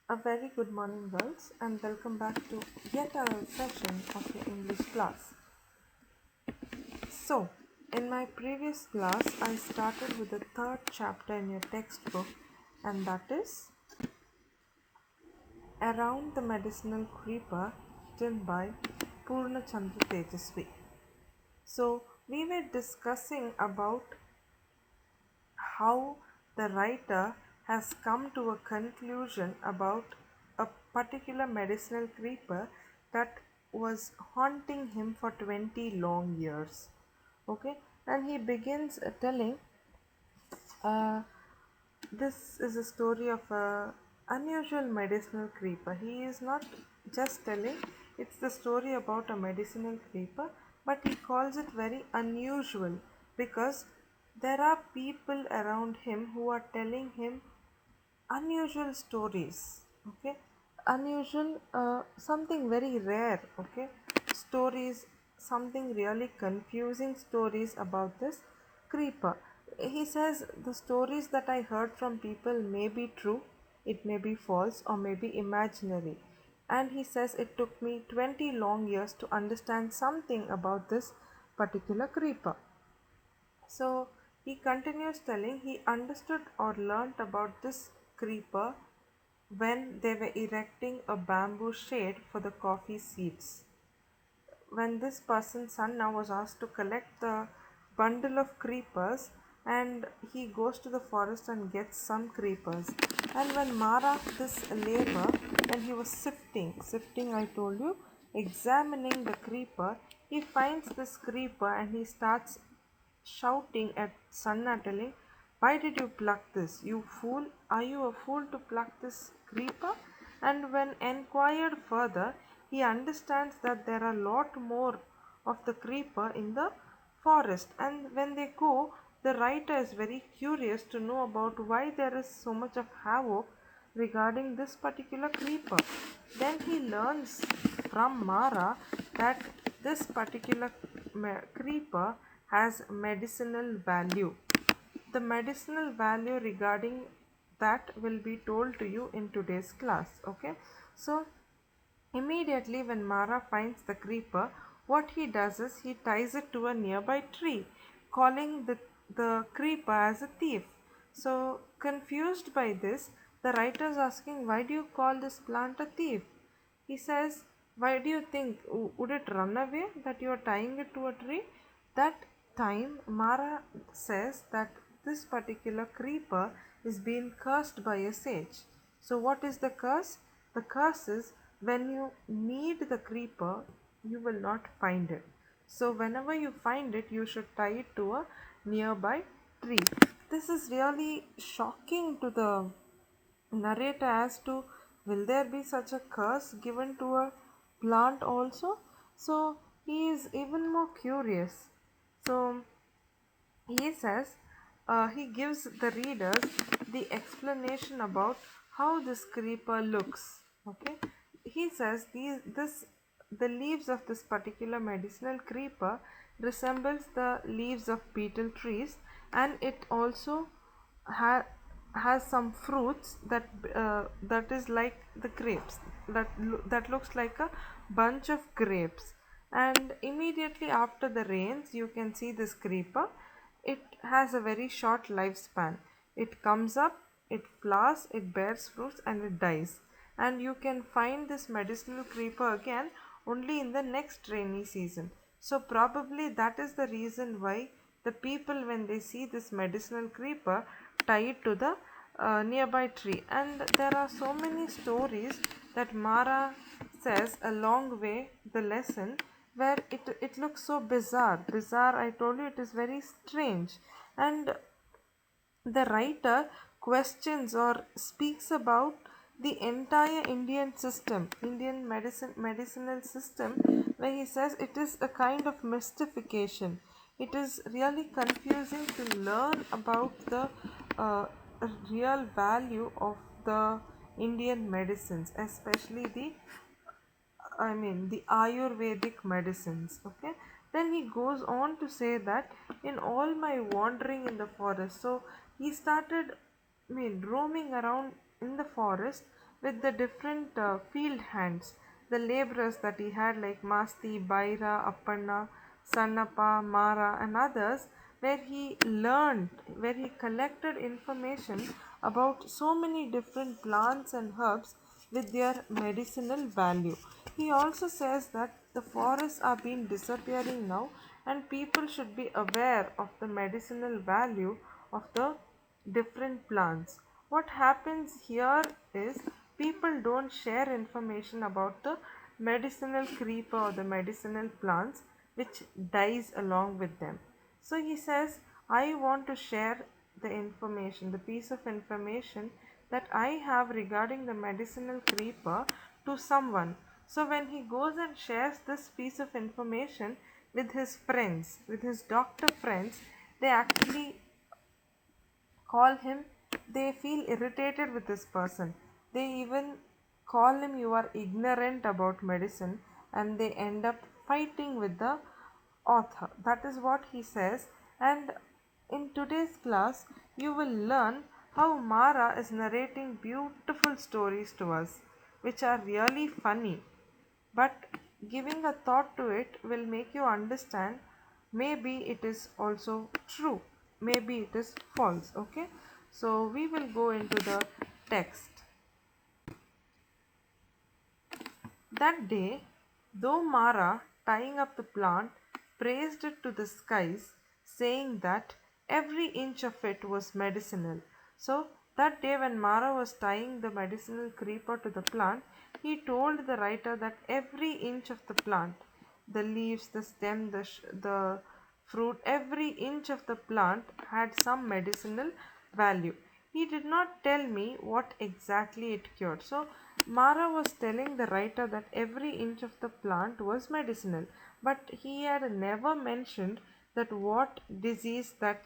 A very good morning, girls, and welcome back to yet another session of your English class. So, in my previous class, I started with the third chapter in your textbook, and that is Around the Medicinal Creeper, written by Purna Chandra Tejasvi. So, we were discussing about how the writer has come to a conclusion about a particular medicinal creeper that was haunting him for 20 long years. Okay, and he begins telling uh, this is a story of a unusual medicinal creeper. He is not just telling it's the story about a medicinal creeper, but he calls it very unusual because there are people around him who are telling him unusual stories. Okay, unusual, something very rare. Okay, stories, something really confusing stories about this creeper. He says the stories that I heard from people may be true, it may be false, or may be imaginary. And he says it took me 20 long years to understand something about this particular creeper. So he continues telling he understood or learnt about this creeper when they were erecting a bamboo shade for the coffee seeds. When this person's son now was asked to collect the bundle of creepers, and he goes to the forest and gets some creepers. And when Mara, this labor, when he was sifting, I told you, examining the creeper, he finds this creeper and he starts shouting at Sanna, telling, why did you pluck this? You fool! Are you a fool to pluck this creeper? And when enquired further, he understands that there are a lot more of the creeper in the forest. And when they go, the writer is very curious to know about why there is so much of havoc regarding this particular creeper. Then he learns from Mara that this particular creeper has medicinal value. The medicinal value regarding that will be told to you in today's class. Okay, so immediately when Mara finds the creeper, what he does is he ties it to a nearby tree, calling the creeper as a thief. So, confused by this, the writer is asking, why do you call this plant a thief? He says, why do you think? Would it run away that you are tying it to a tree? That time, Mara says that this particular creeper is being cursed by a sage. So, what is the curse? The curse is when you need the creeper, you will not find it. So, whenever you find it, you should tie it to a nearby tree. This is really shocking to the narrator as to will there be such a curse given to a plant also. So, he is even more curious. So, he says he gives the readers the explanation about how this creeper looks. Okay, he says the leaves of this particular medicinal creeper resembles the leaves of betel trees, and it also ha- has some fruits that is like the grapes, that looks like a bunch of grapes. And immediately after the rains, you can see this creeper. It has a very short lifespan. It comes up, it flowers, it bears fruits, and it dies. And you can find this medicinal creeper again only in the next rainy season. So, probably that is the reason why the people, when they see this medicinal creeper, tie it to the nearby tree. And there are so many stories that Mara says along way the lesson, where it looks so bizarre. I told you it is very strange. And the writer questions or speaks about the entire Indian medicinal system, where he says it is a kind of mystification. It is really confusing to learn about the uh, real value of the Indian medicines, especially the Ayurvedic medicines. Okay, then he goes on to say that in all my wandering in the forest, so he started, roaming around in the forest with the different field hands, the laborers that he had, like Masti, Baira, Appanna, Sannappa, Mara, and others, where he learned, where he collected information about so many different plants and herbs with their medicinal value. He also says that the forests are being disappearing now, and people should be aware of the medicinal value of the different plants. What happens here is people don't share information about the medicinal creeper or the medicinal plants which dies along with them. So he says, I want to share the information, the piece of information that I have regarding the medicinal creeper to someone. So when he goes and shares this piece of information with his friends, with his doctor friends, they actually call him, they feel irritated with this person. They even call him, you are ignorant about medicine, and they end up fighting with the author. That is what he says. And in today's class, you will learn how Mara is narrating beautiful stories to us, which are really funny, but giving a thought to it will make you understand maybe it is also true, maybe it is false. Okay, so we will go into the text. That day, though Mara, tying up the plant, praised it to the skies, saying that every inch of it was medicinal. So, that day when Mara was tying the medicinal creeper to the plant, he told the writer that every inch of the plant, the leaves, the stem, the fruit, every inch of the plant had some medicinal value. He did not tell me what exactly it cured. So, Mara was telling the writer that every inch of the plant was medicinal, but he had never mentioned that what disease that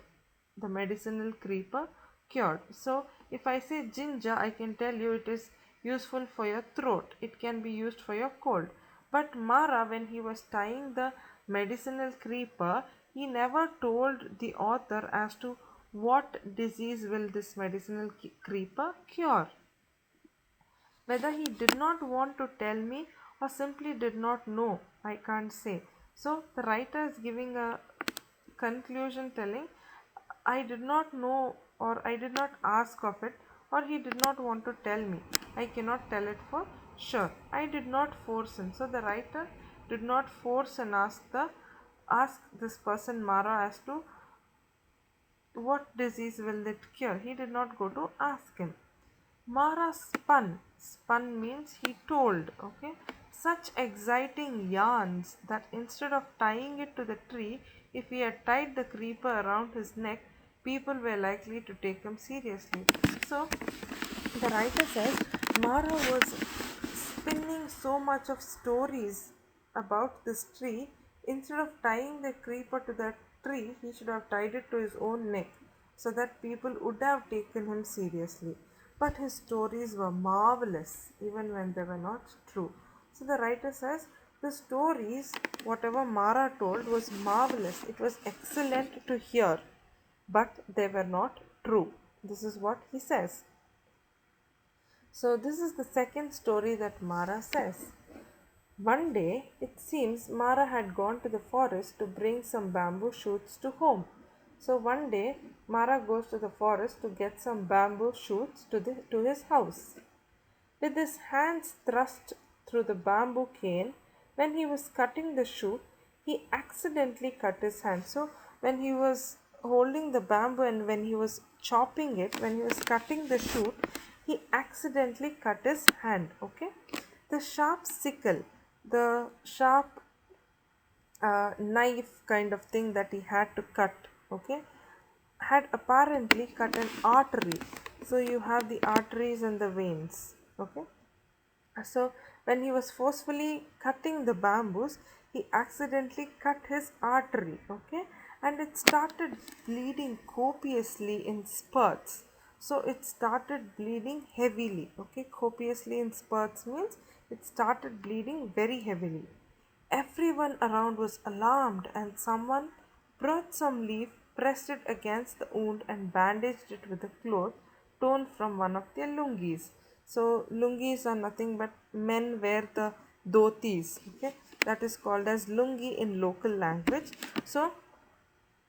the medicinal creeper cured. So, if I say ginger, I can tell you it is useful for your throat, it can be used for your cold. But Mara, when he was tying the medicinal creeper, he never told the author as to what disease will this medicinal creeper cure. Whether he did not want to tell me or simply did not know, I can't say. So the writer is giving a conclusion telling, I did not know or I did not ask of it, or he did not want to tell me. I cannot tell it for sure. I did not force him. So the writer did not force and ask this person Mara as to what disease will it cure. He did not go to ask him. Mara spun. Spun means he told, okay, such exciting yarns that instead of tying it to the tree, if he had tied the creeper around his neck, people were likely to take him seriously. So, the writer says Mara was spinning so much of stories about this tree. Instead of tying the creeper to the tree, he should have tied it to his own neck so that people would have taken him seriously. But his stories were marvelous even when they were not true. So the writer says the stories, whatever Mara told, was marvelous. It was excellent to hear, but they were not true. This is what he says. So, this is the second story that Mara says. One day, it seems Mara had gone to the forest to bring some bamboo shoots to home. So, one day, Mara goes to the forest to get some bamboo shoots to his house. With his hands thrust through the bamboo cane, when he was cutting the shoot, he accidentally cut his hand. So, when he was holding the bamboo and when he was chopping it, when he was cutting the shoot, he accidentally cut his hand. Okay, the sharp sickle, the sharp knife kind of thing that he had to cut, okay, had apparently cut an artery. So you have the arteries and the veins, okay. So when he was forcefully cutting the bamboos, he accidentally cut his artery, okay, and it started bleeding copiously in spurts. So it started bleeding heavily, okay. Copiously in spurts means it started bleeding very heavily. Everyone around was alarmed, and someone brought some leaf, pressed it against the wound, and bandaged it with a cloth torn from one of their lungis. So lungis are nothing but men wear the dhotis. Okay, that is called as lungi in local language. So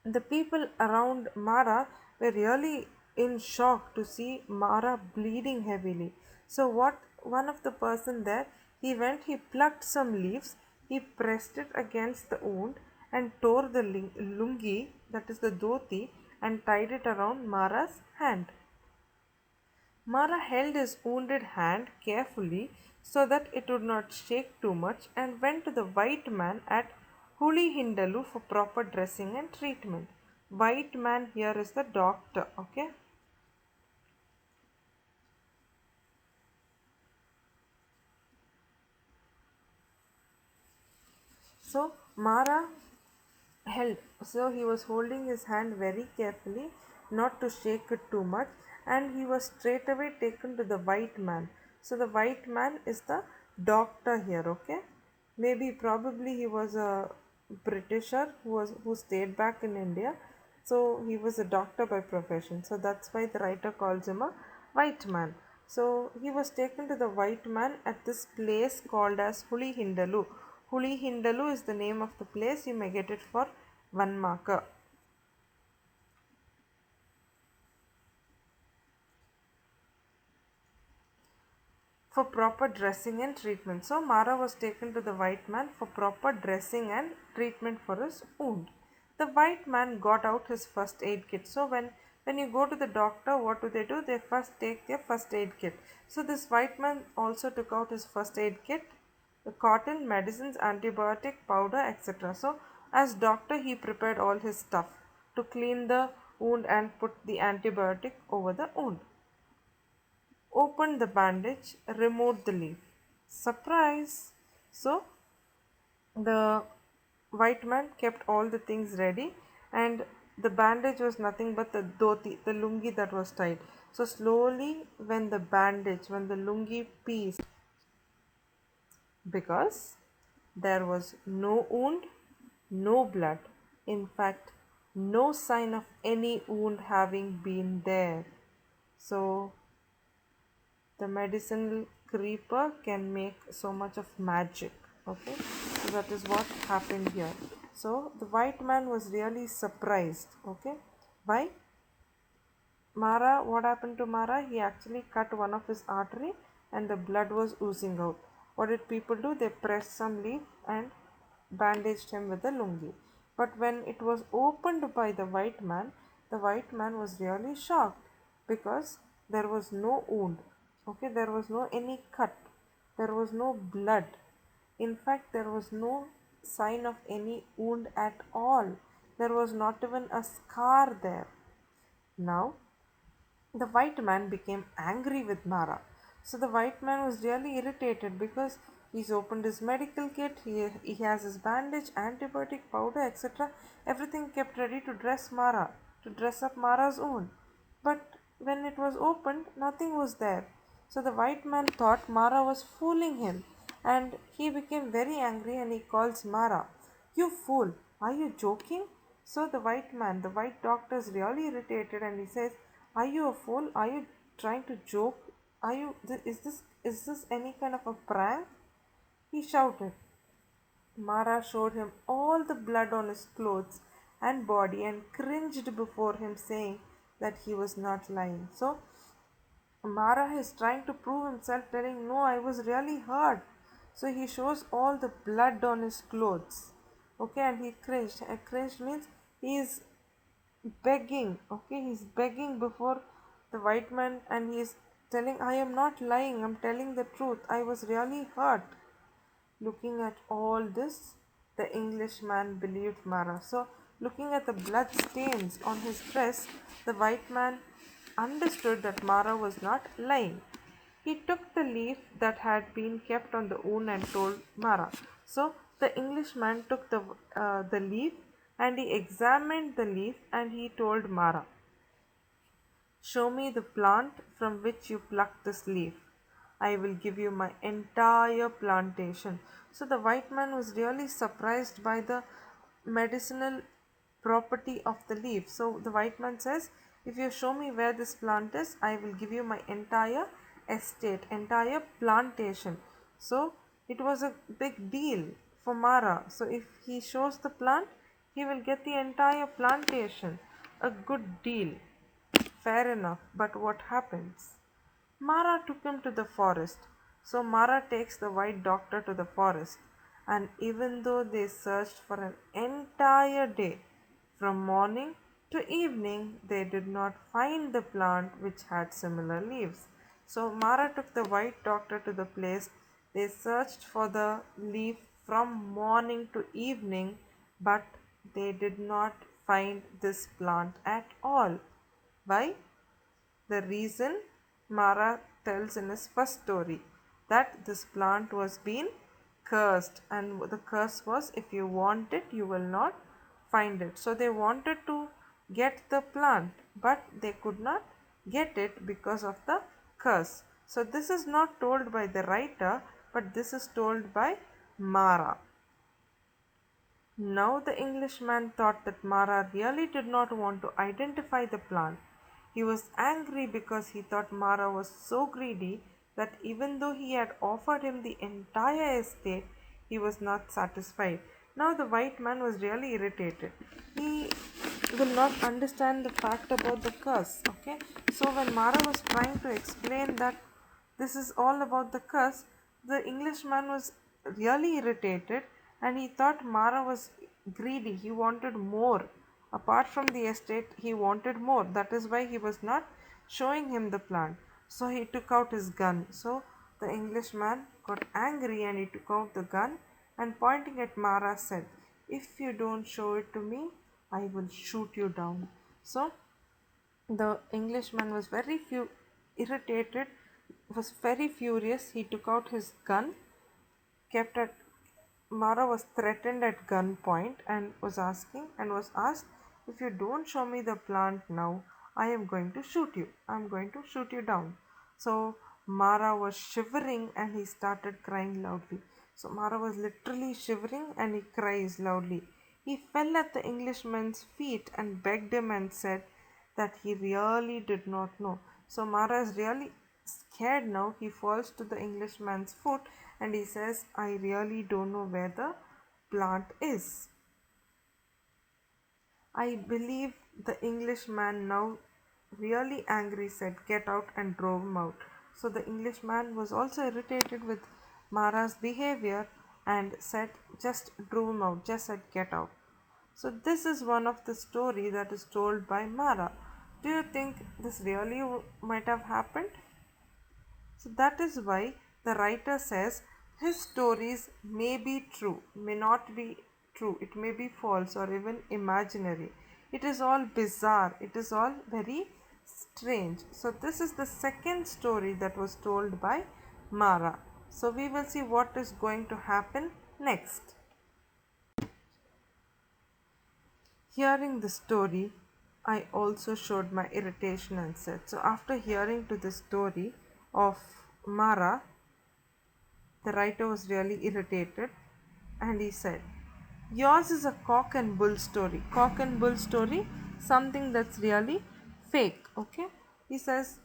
the people around Mara were really in shock to see Mara bleeding heavily. So what one of the person there, he plucked some leaves, he pressed it against the wound and tore the lungi, that is the dhoti, and tied it around Mara's hand. Mara held his wounded hand carefully so that it would not shake too much and went to the white man at Huli Hindalu for proper dressing and treatment. White man here is the doctor, okay? So Mara held, so he was holding his hand very carefully not to shake it too much, and he was straightaway taken to the white man. So the white man is the doctor here, okay? Maybe probably he was a Britisher who stayed back in India, so he was a doctor by profession, so that's why the writer calls him a white man. So he was taken to the white man at this place called as Huli Hindalu. Huli Hindalu is the name of the place. You may get it for one marker. For proper dressing and treatment. So Mara was taken to the white man for proper dressing and treatment for his wound. The white man got out his first aid kit. So when you go to the doctor, what do? They first take their first aid kit. So this white man also took out his first aid kit, the cotton, medicines, antibiotic, powder, etc. So as doctor, he prepared all his stuff to clean the wound and put the antibiotic over the wound. Opened the bandage, removed the leaf. Surprise! So the white man kept all the things ready, and the bandage was nothing but the dhoti, the lungi that was tied. So slowly, when the lungi pieced, because there was no wound, no blood, in fact, no sign of any wound having been there. So the medicinal creeper can make so much of magic. Okay, so that is what happened here. So the white man was really surprised. Okay, why? Mara, what happened to Mara? He actually cut one of his artery and the blood was oozing out. What did people do? They pressed some leaf and bandaged him with the lungi. But when it was opened by the white man was really shocked because there was no wound. Okay, there was no any cut. There was no blood. In fact, there was no sign of any wound at all. There was not even a scar there. Now, the white man became angry with Mara. So the white man was really irritated because he's opened his medical kit, he has his bandage, antibiotic, powder, etc. Everything kept ready to dress Mara, to dress up Mara's wound. But when it was opened, nothing was there. So the white man thought Mara was fooling him, and he became very angry and he calls Mara, "You fool, are you joking?" So the white doctor is really irritated and he says, "Are you a fool? Are you trying to joke? Is this any kind of a prank?" He shouted. Mara showed him all the blood on his clothes and body and cringed before him, saying that he was not lying. So Mara is trying to prove himself, telling, "No, I was really hurt." So he shows all the blood on his clothes. Okay, and he cringed. Cringed means he is begging. Okay, he's begging before the white man and he's telling, "I am not lying, I'm telling the truth. I was really hurt." Looking at all this, the Englishman believed Mara. So, looking at the blood stains on his dress, the white man understood that Mara was not lying. He took the leaf that had been kept on the wound and told Mara. So, the Englishman took the leaf and he examined the leaf and he told Mara, "Show me the plant from which you plucked this leaf. I will give you my entire plantation." So the white man was really surprised by the medicinal property of the leaf. So the white man says, "If you show me where this plant is, I will give you my entire estate, entire plantation. So it was a big deal for Mara. So if he shows the plant, he will get the entire plantation. A good deal. Fair enough. But what happens? Mara took him to the forest. So Mara takes the white doctor to the forest. And even though they searched for an entire day, from morning to evening, they did not find the plant which had similar leaves. So Mara took the white doctor to the place. They searched for the leaf from morning to evening, but they did not find this plant at all. Why? The reason Mara tells in his first story that this plant was being cursed, and the curse was if you want it, you will not find it. So they wanted to get the plant, but they could not get it because of the curse. So this is not told by the writer, but this is told by Mara. Now the Englishman thought that Mara really did not want to identify the plant. He was angry because he thought Mara was so greedy that even though he had offered him the entire estate, he was not satisfied. Now the white man was really irritated. He will not understand the fact about the curse. Okay, so when Mara was trying to explain that this is all about the curse, the Englishman was really irritated and he thought Mara was greedy. He wanted more. Apart from the estate, he wanted more. That is why he was not showing him the plant. So he took out his gun. So the Englishman got angry and he took out the gun and pointing at Mara said, "If you don't show it to me, I will shoot you down." So the Englishman was irritated, was very furious. He took out his gun, kept at Mara was threatened at gunpoint and was asked, "If you don't show me the plant now, I am going to shoot you. I am going to shoot you down." So Mara was shivering and he started crying loudly. So Mara was literally shivering and he cries loudly. He fell at the Englishman's feet and begged him and said that he really did not know. So Mara is really scared now. He falls to the Englishman's foot and he says, "I really don't know where the plant is." I believe the Englishman, now really angry, said, "Get out," and drove him out. So the Englishman was also irritated with Mara's behavior and said, just drove him out, just said, "Get out." So this is one of the story that is told by Mara. Do you think this really might have happened? So that is why the writer says his stories may be true, may not be true, it may be false or even imaginary. It is all bizarre, it is all very strange. So this is the second story that was told by Mara. So we will see what is going to happen next. Hearing the story, I also showed my irritation and said, so after hearing to the story of Mara, the writer was really irritated and he said, "Yours is a cock and bull story." Cock and bull story, something that's really fake. Okay? He says,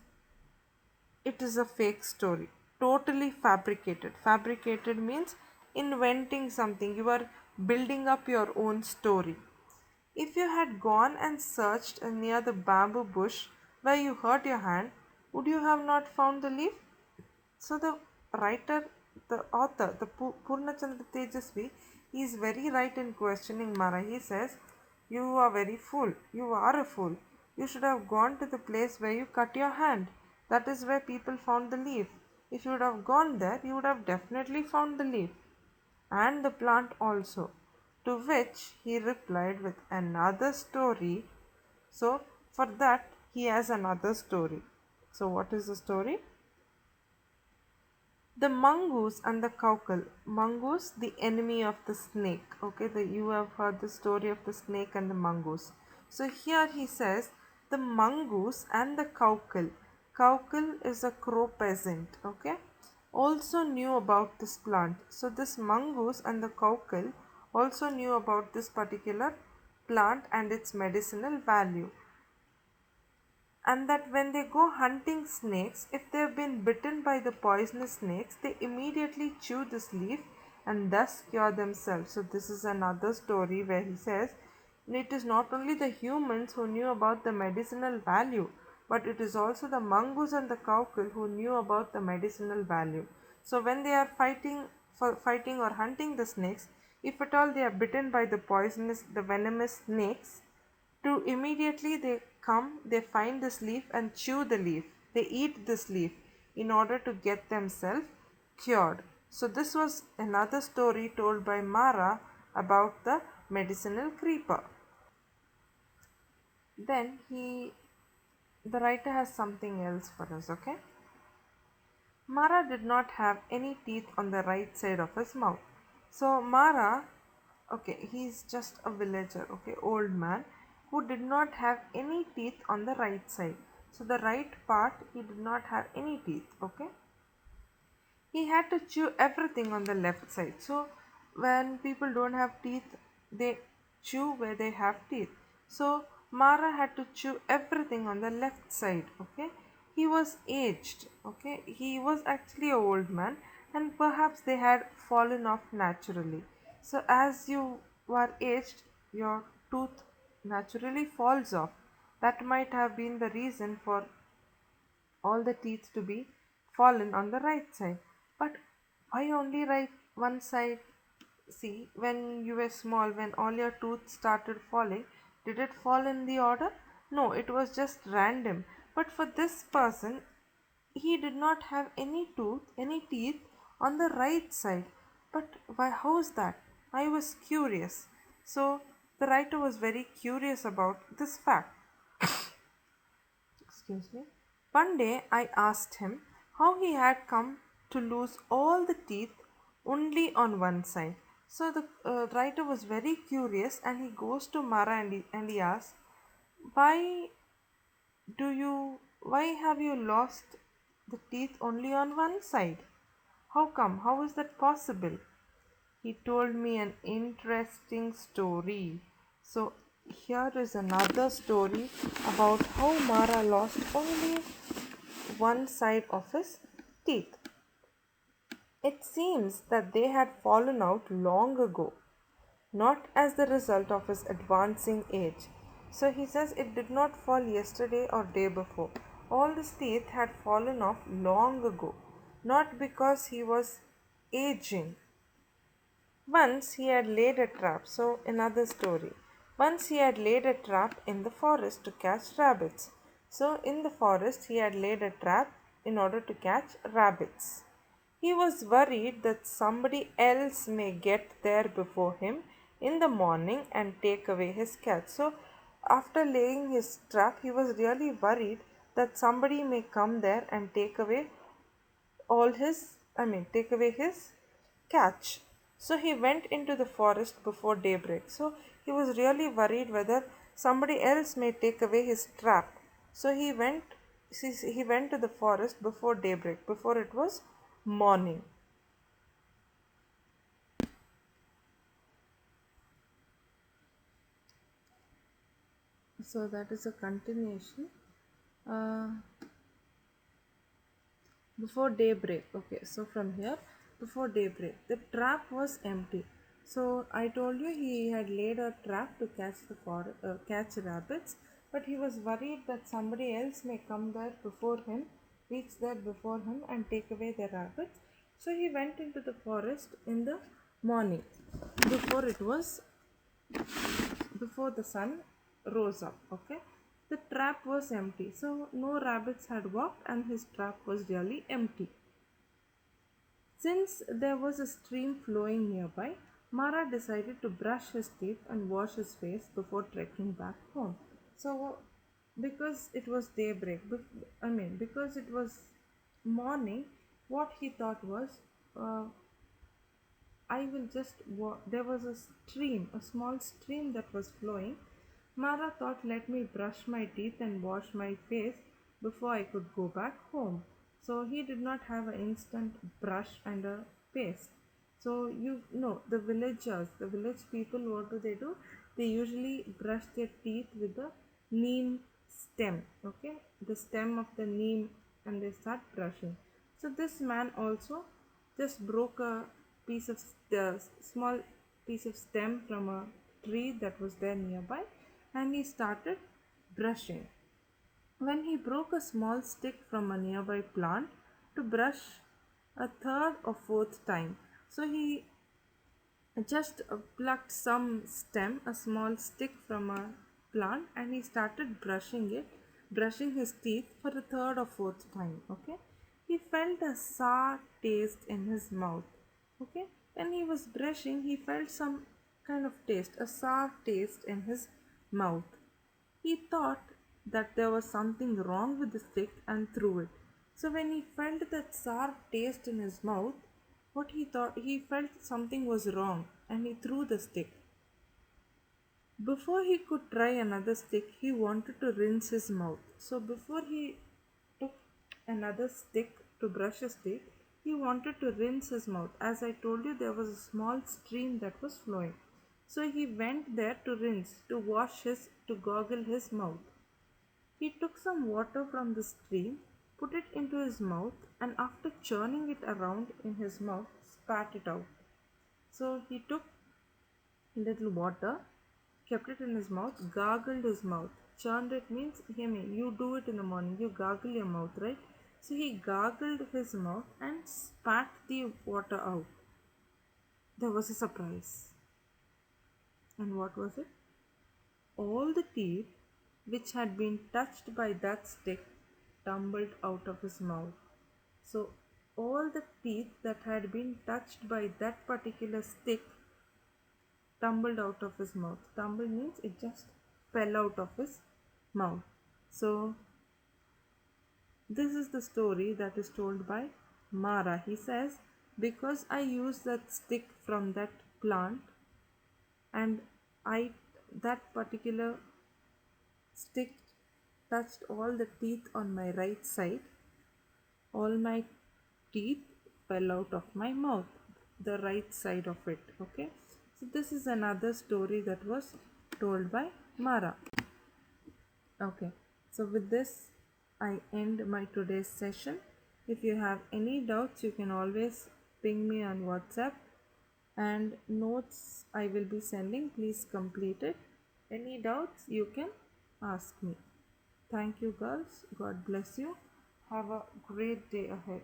"It is a fake story, totally fabricated." Fabricated means inventing something, you are building up your own story. "If you had gone and searched near the bamboo bush where you hurt your hand, would you have not found the leaf?" So the writer, the author, the Purnachandra Tejasvi, he is very right in questioning Mara. He says, "You are very fool. You are a fool. You should have gone to the place where you cut your hand. That is where people found the leaf. If you would have gone there, you would have definitely found the leaf and the plant also." To which he replied with another story. So for that, he has another story. So what is the story? The mongoose and the cowcle. Mongoose, the enemy of the snake. Okay, you have heard the story of the snake and the mongoose. So here he says the mongoose and the cowcle. Cowcle is a crow peasant. Okay, also knew about this plant. So this mongoose and the cowcle also knew about this particular plant and its medicinal value. and that when they go hunting snakes, if they've been bitten by the poisonous snakes, they immediately chew this leaf and thus cure themselves. So, this is another story where he says it is not only the humans who knew about the medicinal value, but it is also the mongoose and the cowkill who knew about the medicinal value. So, when they are fighting or hunting the snakes, if at all they are bitten by the venomous snakes, to immediately they come, they find this leaf and chew the leaf, they eat this leaf in order to get themselves cured. So this was another story told by Mara about the medicinal creeper. Then he the writer has something else for us. Okay, Mara did not have any teeth on the right side of his mouth. So Mara, okay, he's just a villager, okay, old man who did not have any teeth on the right side. So the right part, he did not have any teeth, okay. He had to chew everything on the left side. So when people don't have teeth, they chew where they have teeth. So Mara had to chew everything on the left side. Okay, he was aged. Okay, he was actually an old man, and perhaps they had fallen off naturally. So as you are aged, your tooth naturally falls off. That might have been the reason for all the teeth to be fallen on the right side. But why only right one side? See, when you were small, when all your teeth started falling, did it fall in the order? No, it was just random. But for this person, he did not have any teeth on the right side. But why? How is that? I was curious. So the writer was very curious about this fact. Excuse me. One day I asked him how he had come to lose all the teeth only on one side. So the writer was very curious and he goes to Mara and he asks, why why have you lost the teeth only on one side? How come? How is that possible? He told me an interesting story. So, here is another story about how Mara lost only one side of his teeth. It seems that they had fallen out long ago, not as the result of his advancing age. So he says it did not fall yesterday or day before. All his teeth had fallen off long ago, not because he was aging. Once he had laid a trap, so another story. Once he had laid a trap in the forest to catch rabbits. So in the forest he had laid a trap in order to catch rabbits. He was worried that somebody else may get there before him in the morning and take away his catch. So after laying his trap, he was really worried that somebody may come there and take away take away his catch. So he went into the forest before daybreak. So he was really worried whether somebody else may take away his trap. So he went to the forest before daybreak, before it was morning. So that is a continuation. uh, Before daybreak. Okay, so from here, before daybreak, the trap was empty. So I told you he had laid a trap to catch rabbits, but he was worried that somebody else may come there before him, reach there before him and take away the rabbits. So he went into the forest in the morning, before it was before the sun rose up. Okay, the trap was empty, so no rabbits had walked and his trap was really empty. Since there was a stream flowing nearby, Mara decided to brush his teeth and wash his face before trekking back home. So, because it was daybreak, because it was morning, what he thought was, uh, I will just there was a stream, a small stream that was flowing. Mara thought, let me brush my teeth and wash my face before I could go back home. So he did not have an instant brush and a paste. So you know the village people, what do? They usually brush their teeth with a neem stem. Okay, the stem of the neem and they start brushing. So this man also just broke a piece of the small piece of stem from a tree that was there nearby, and he started brushing. When he broke a small stick from a nearby plant to brush a third or fourth time, so he just plucked some stem, a small stick from a plant, and he started brushing it, brushing his teeth for the third or fourth time. Okay, he felt a sour taste in his mouth. Okay, when he was brushing, he felt some kind of taste, a sour taste in his mouth. He thought that there was something wrong with the stick and threw it. So when he felt that sour taste in his mouth, what he thought, he felt something was wrong and he threw the stick. Before he could try another stick, he wanted to rinse his mouth. So before he took another stick to brush his teeth, he wanted to rinse his mouth. As I told you, there was a small stream that was flowing. So he went there to rinse, to wash his, to gargle his mouth. He took some water from the stream, put it into his mouth, and after churning it around in his mouth, spat it out. So he took a little water, kept it in his mouth, gargled his mouth. Churned it means, hear me, you do it in the morning, you gargle your mouth, right? So he gargled his mouth and spat the water out. There was a surprise. And what was it? All the teeth which had been touched by that stick tumbled out of his mouth. So, all the teeth that had been touched by that particular stick tumbled out of his mouth. Tumble means it just fell out of his mouth. So, this is the story that is told by Mara. He says, because I used that stick from that plant and I that particular stick touched all the teeth on my right side, all my teeth fell out of my mouth, the right side of it. Okay, so this is another story that was told by Mara. Okay, so with this I end my today's session. If you have any doubts, you can always ping me on WhatsApp, and notes I will be sending, please complete it. Any doubts you can ask me. Thank you, girls. God bless you. Have a great day ahead.